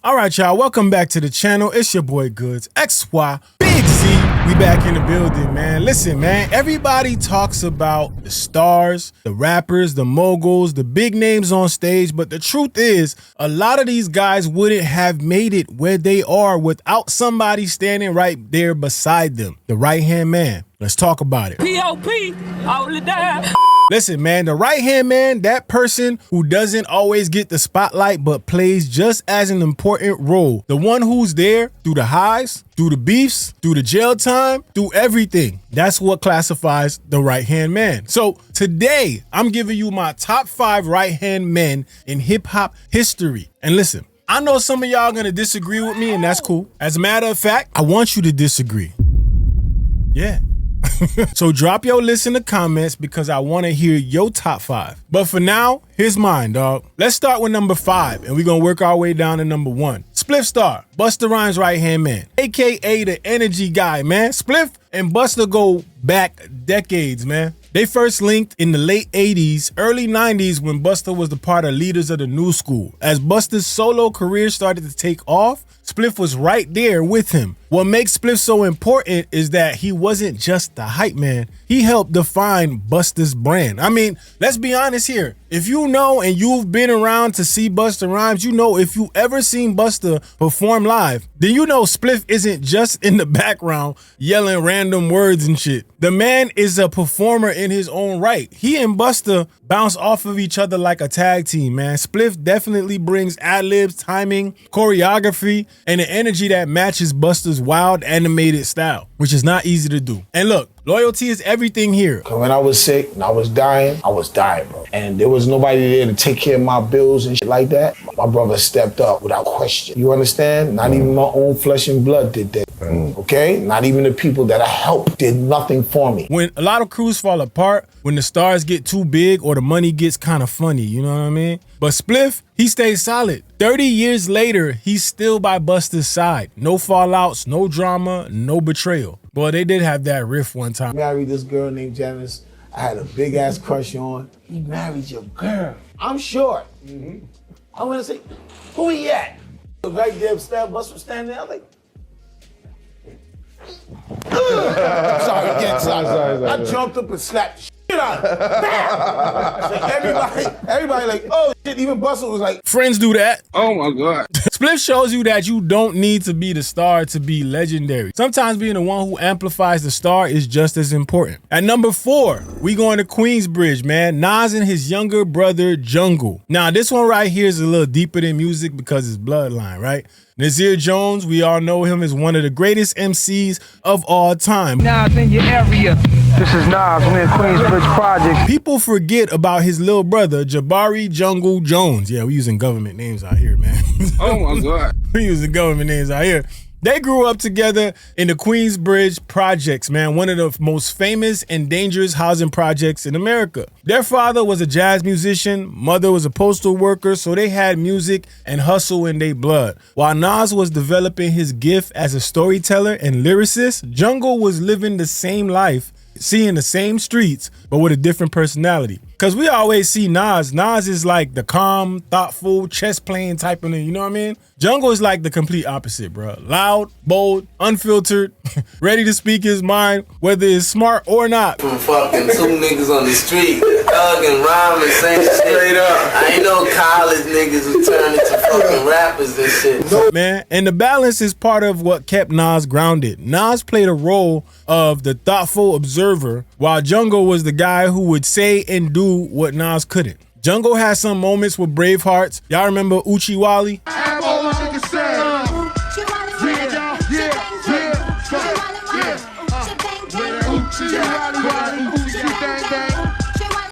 All right, y'all, welcome back to the channel. It's your boy Goods, XY, Big Z. We back in the building, man. Listen, man, everybody talks about the stars, the rappers, the moguls, the big names on stage, but the truth is, a lot of these guys wouldn't have made it where they are without somebody standing right there beside them, the right-hand man. Let's talk about it. P.O.P. all the time. Listen, man, the right-hand man, that person who doesn't always get the spotlight but plays just as an important role. The one who's there through the highs, through the beefs, through the jail time, through everything. That's what classifies the right-hand man. So today, I'm giving you my top 5 right-hand men in hip-hop history. And listen, I know some of y'all gonna disagree with me, and that's cool. As a matter of fact, I want you to disagree. Yeah. So drop your list in the comments because I want to hear your top 5. But for now, here's mine, dog. Let's start with number 5, and we're going to work our way down to number 1. Spliff Star, Busta Rhymes' right-hand man, a.k.a. the energy guy, man. Spliff and Busta go back decades, man. They first linked in the late 80s, early 90s when Busta was the part of Leaders of the New School. As Busta's solo career started to take off, Spliff was right there with him. What makes Spliff so important is that he wasn't just the hype man. He helped define Busta's brand. I mean, let's be honest here. If you know and you've been around to see Busta Rhymes, you know if you ever seen Busta perform live, then you know Spliff isn't just in the background yelling random words and shit. The man is a performer in his own right. He and Busta bounce off of each other like a tag team, man. Spliff definitely brings ad-libs, timing, choreography, and the energy that matches Busta's wild animated style, which is not easy to do. And look, loyalty is everything here. When I was sick and I was dying, bro. And there was nobody there to take care of my bills and shit like that. My brother stepped up without question. You understand? Not even my own flesh and blood did that. Okay? Not even the people that I helped did nothing for me. When a lot of crews fall apart, when the stars get too big or the money gets kind of funny, you know what I mean? But Spliff, he stays solid. 30 years later, he's still by Busta's side. No fallouts, no drama, no betrayal. Boy, they did have that riff one time. I married this girl named Janice. I had a big ass crush on. He married your girl. I'm short. I went and say, who he at? Right there, Busta was standing there. I was like, sorry. I jumped up and slapped the shit out of him. So everybody like, oh shit, even Busta was like, friends do that. Oh my God. Spliff shows you that you don't need to be the star to be legendary. Sometimes being the one who amplifies the star is just as important. At number 4, we going to Queensbridge, man. Nas and his younger brother, Jungle. Now, this one right here is a little deeper than music because it's bloodline, right? Nasir Jones, we all know him as one of the greatest MCs of all time. Nas in your area. This is Nas, we're in Queensbridge Project. People forget about his little brother, Jabari Jungle Jones. Yeah, we using government names out here, man. Oh my God. We using government names out here. They grew up together in the Queensbridge Projects, man, one of the most famous and dangerous housing projects in America. Their father was a jazz musician, mother was a postal worker, so they had music and hustle in their blood. While Nas was developing his gift as a storyteller and lyricist, Jungle was living the same life, seeing the same streets, but with a different personality. Because we always see Nas. Nas is like the calm, thoughtful, chess playing type of thing, you know what I mean? Jungle is like the complete opposite, bro. Loud, bold, unfiltered, ready to speak his mind, whether it's smart or not. From fucking 2 niggas on the street, thugging, rhyming, saying shit. Straight up. I ain't no college niggas who turn into fucking rappers and shit. Man, and the balance is part of what kept Nas grounded. Nas played a role of the thoughtful observer, while Jungle was the guy who would say and do what Nas couldn't. Jungle had some moments with Bravehearts. Y'all remember Uchi Wally?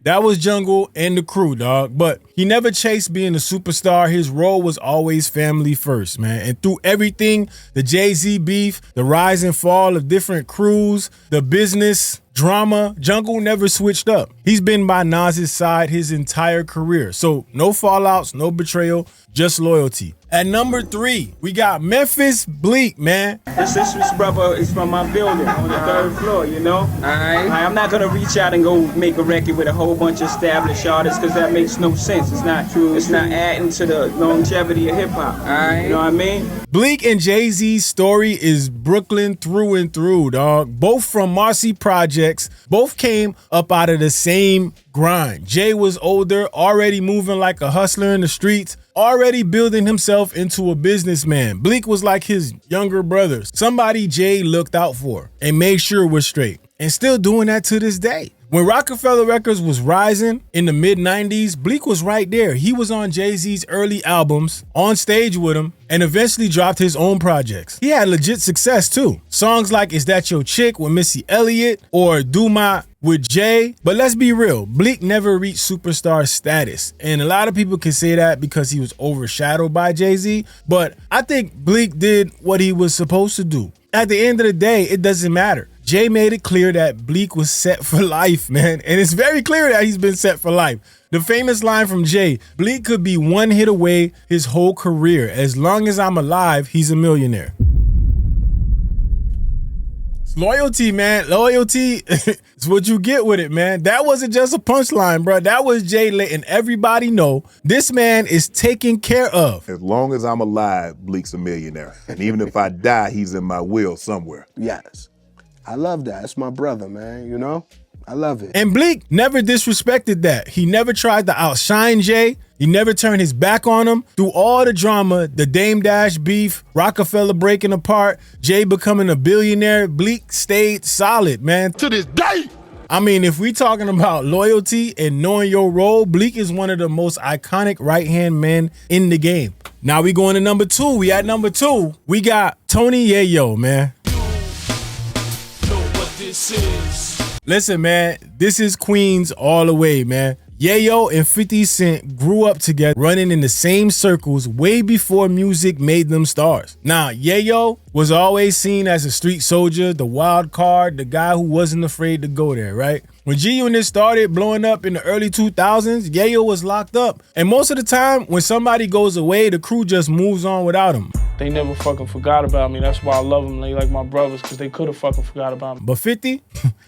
That was Jungle and the crew, dog. But he never chased being a superstar. His role was always family first, man. And through everything, the Jay-Z beef, the rise and fall of different crews, the business drama, Jungle never switched up. He's been by Nas's side his entire career. So no fallouts, no betrayal, just loyalty. At number 3, we got Memphis Bleek, man. This brother is from my building on the 3rd floor, you know? Alright. I'm not gonna reach out and go make a record with a whole bunch of established artists because that makes no sense. It's not true. It's not adding to the longevity of hip hop. Alright. You know what I mean? Bleek and Jay-Z's story is Brooklyn through and through, dog. Both from Marcy Projects. Both came up out of the same grind. Jay was older, already moving like a hustler in the streets, already building himself into a businessman. Bleek was like his younger brothers, somebody Jay looked out for and made sure was straight, and still doing that to this day. When Rockefeller Records was rising in the mid-90s, Bleek was right there. He was on Jay-Z's early albums, on stage with him, and eventually dropped his own projects. He had legit success too. Songs like Is That Your Chick with Missy Elliott or Do My with Jay. But let's be real, Bleek never reached superstar status. And a lot of people can say that because he was overshadowed by Jay-Z. But I think Bleek did what he was supposed to do. At the end of the day, it doesn't matter. Jay made it clear that Bleek was set for life, man. And it's very clear that he's been set for life. The famous line from Jay, Bleek could be one hit away his whole career. As long as I'm alive, he's a millionaire. It's loyalty, man. Loyalty is what you get with it, man. That wasn't just a punchline, bro. That was Jay letting everybody know this man is taken care of. As long as I'm alive, Bleek's a millionaire. And even if I die, he's in my will somewhere. Yes. I love that. It's my brother, man, you know? I love it. And Bleek never disrespected that. He never tried to outshine Jay. He never turned his back on him. Through all the drama, the Dame Dash beef, Rockefeller breaking apart, Jay becoming a billionaire, Bleek stayed solid, man. To this day! I mean, if we talking about loyalty and knowing your role, Bleek is one of the most iconic right-hand men in the game. Now we going to number 2. We at number 2. We got Tony Yayo, man. Listen, man, this is Queens all the way, man. Yayo and 50 Cent grew up together, running in the same circles way before music made them stars. Now, Yayo was always seen as a street soldier, the wild card, the guy who wasn't afraid to go there, right? When G-Unit started blowing up in the early 2000s, Yayo was locked up. And most of the time, when somebody goes away, the crew just moves on without him. They never fucking forgot about me. That's why I love them. They like my brothers, because they could have fucking forgot about me. But 50,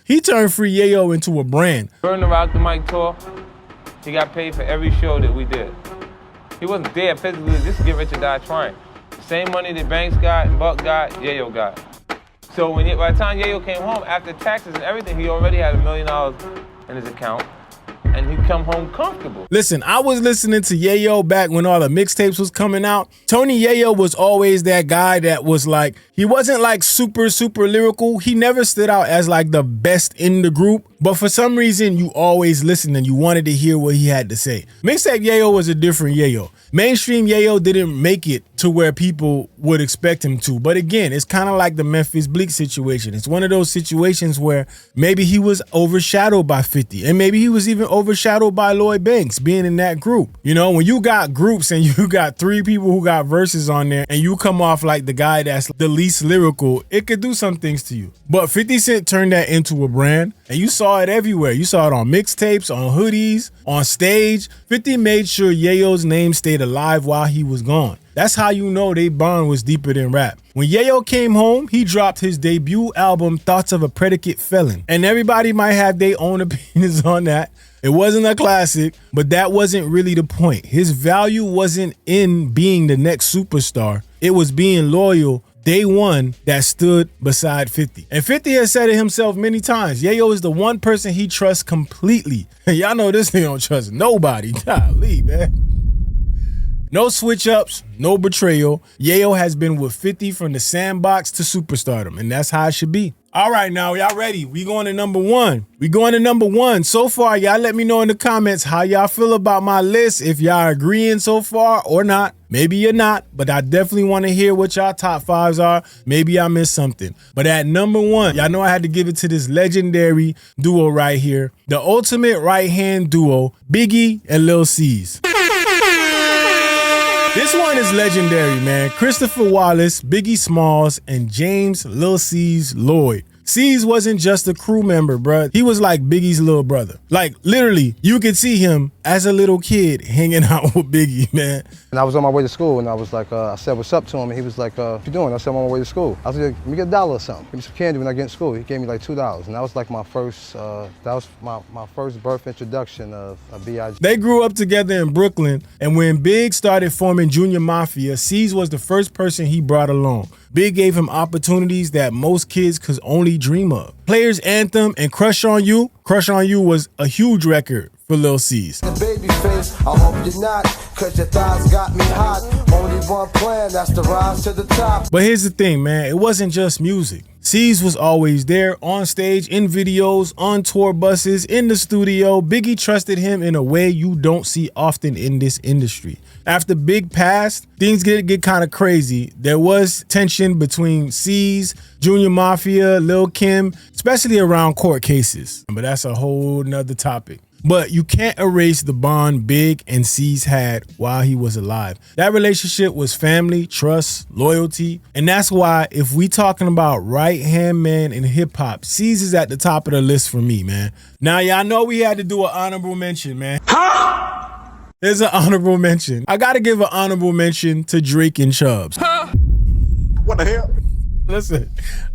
he turned Free Yayo into a brand. Burn the Rock the Mic tour, he got paid for every show that we did. He wasn't there physically, just to get rich or die trying. Same money that Banks got and Buck got, Yayo got. So by the time Yayo came home, after taxes and everything, he already had $1 million in his account. And he'd come home comfortable. Listen, I was listening to Yayo back when all the mixtapes was coming out. Tony Yayo was always that guy that was like, he wasn't like super lyrical. He never stood out as like the best in the group. But for some reason, you always listened and you wanted to hear what he had to say. Mixtape Yayo was a different Yayo. Mainstream Yayo didn't make it to where people would expect him to. But again, it's kind of like the Memphis Bleek situation. It's one of those situations where maybe he was overshadowed by 50 and maybe he was even overshadowed by Lloyd Banks being in that group. You know, when you got groups and you got 3 people who got verses on there and you come off like the guy that's the least lyrical, it could do some things to you. But 50 Cent turned that into a brand and you saw it everywhere. You saw it on mixtapes, on hoodies, on stage. 50 made sure Yayo's name stayed alive while he was gone. That's how you know they bond was deeper than rap. When Yayo came home, he dropped his debut album, Thoughts of a Predicate Felon. And everybody might have their own opinions on that. It wasn't a classic, but that wasn't really the point. His value wasn't in being the next superstar. It was being loyal day one that stood beside 50. And 50 has said it himself many times. Yayo is the one person he trusts completely. Y'all know this nigga don't trust nobody. Golly, man. No switch ups, no betrayal. Yayo has been with 50 from the sandbox to superstardom, and that's how it should be. All right, now, y'all ready? We going to number 1. We going to number 1. So far, y'all let me know in the comments how y'all feel about my list, if y'all agreeing so far or not. Maybe you're not, but I definitely want to hear what y'all top 5s are. Maybe I missed something. But at number 1, y'all know I had to give it to this legendary duo right here. The ultimate right-hand duo, Biggie and Lil Cease. This one is legendary, man. Christopher Wallace, Biggie Smalls, and James Lil Cease Lloyd. Cease wasn't just a crew member, bruh. He was like Biggie's little brother. Like, literally, you could see him as a little kid hanging out with Biggie, man. And I was on my way to school, and I was like, I said what's up to him, and he was like, what you doing? I said, I'm on my way to school. I was like, let me get $1 or something. Give me some candy when I get in school. He gave me like $2, and that was like my first, my first birth introduction of B.I.G. They grew up together in Brooklyn, and when Big started forming Junior Mafia, Cease was the first person he brought along. Big gave him opportunities that most kids could only dream of. Players Anthem and Crush on You was a huge record for Lil Cease. Baby face, I hope you're not, cause your thighs got me hot. Only one plan, that's the rise to the top. But here's the thing, man, it wasn't just music. Cease was always there, on stage, in videos, on tour buses, in the studio. Biggie trusted him in a way you don't see often in this industry. After Big passed, things get kind of crazy. There was tension between Cease, Junior Mafia, Lil Kim, especially around court cases. But that's a whole nother topic. But you can't erase the bond Big and Cease had while he was alive. That relationship was family, trust, loyalty. And that's why if we talking about right-hand man in hip-hop, Cease is at the top of the list for me, man. Now, y'all know we had to do an honorable mention, man. There's an honorable mention. I gotta give an honorable mention to Drake and Chubbs. What the hell? Listen,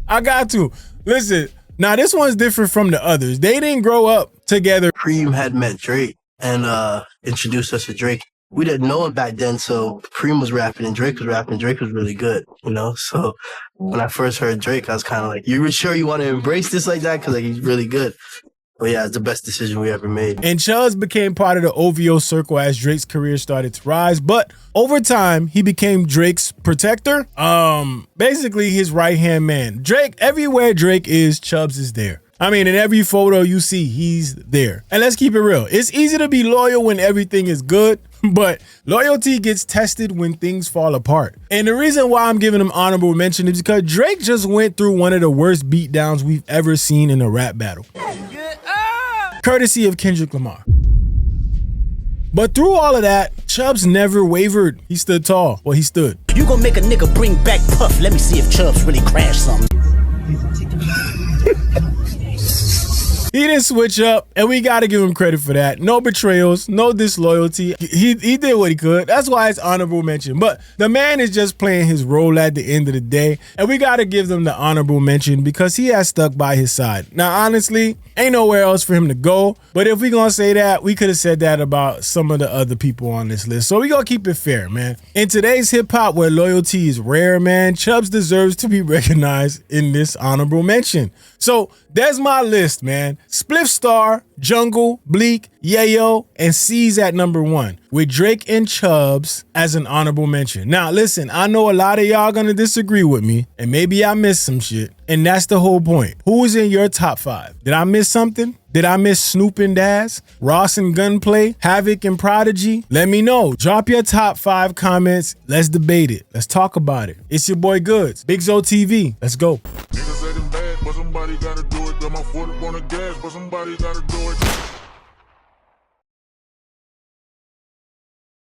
I got to. Listen, now this one's different from the others. They didn't grow up together. Cream had met Drake and introduced us to Drake. We didn't know him back then, so Cream was rapping and Drake was rapping. Drake was really good, you know? So when I first heard Drake, I was kind of like, you sure you want to embrace this like that? Because like, he's really good. But yeah, it's the best decision we ever made. And Chubbs became part of the OVO circle as Drake's career started to rise. But over time, he became Drake's protector. Basically his right-hand man. Drake, everywhere Drake is, Chubbs is there. I mean, in every photo you see, he's there. And let's keep it real. It's easy to be loyal when everything is good, but loyalty gets tested when things fall apart. And the reason why I'm giving him honorable mention is because Drake just went through one of the worst beatdowns we've ever seen in a rap battle. Courtesy of Kendrick Lamar. But through all of that, Chubbs never wavered. He stood tall. Well, he stood. You gonna make a nigga bring back Puff. Let me see if Chubbs really crashed something. He didn't switch up, and we got to give him credit for that. No betrayals, no disloyalty. He did what he could. That's why it's honorable mention. But the man is just playing his role at the end of the day, and we got to give them the honorable mention because he has stuck by his side. Now, honestly, ain't nowhere else for him to go. But if we gonna say that, we could have said that about some of the other people on this list. So we gonna keep it fair, man. In today's hip hop where loyalty is rare, man, Chubbs deserves to be recognized in this honorable mention. So there's my list, man. Spliff Star, Jungle, Bleek, Yayo, and Cease at number 1, with Drake and Chubbs as an honorable mention. Now, listen, I know a lot of y'all gonna disagree with me, and maybe I missed some shit, and that's the whole point. Who is in your top 5? Did I miss something? Did I miss Snoop and Daz, Ross and Gunplay, Havoc and Prodigy? Let me know. Drop your top 5 comments. Let's debate it. Let's talk about it. It's your boy Goods, BigZoeTV. Let's go. Niggas said them bad, but somebody gotta do it. Got my foot up on the gas, but somebody gotta do it.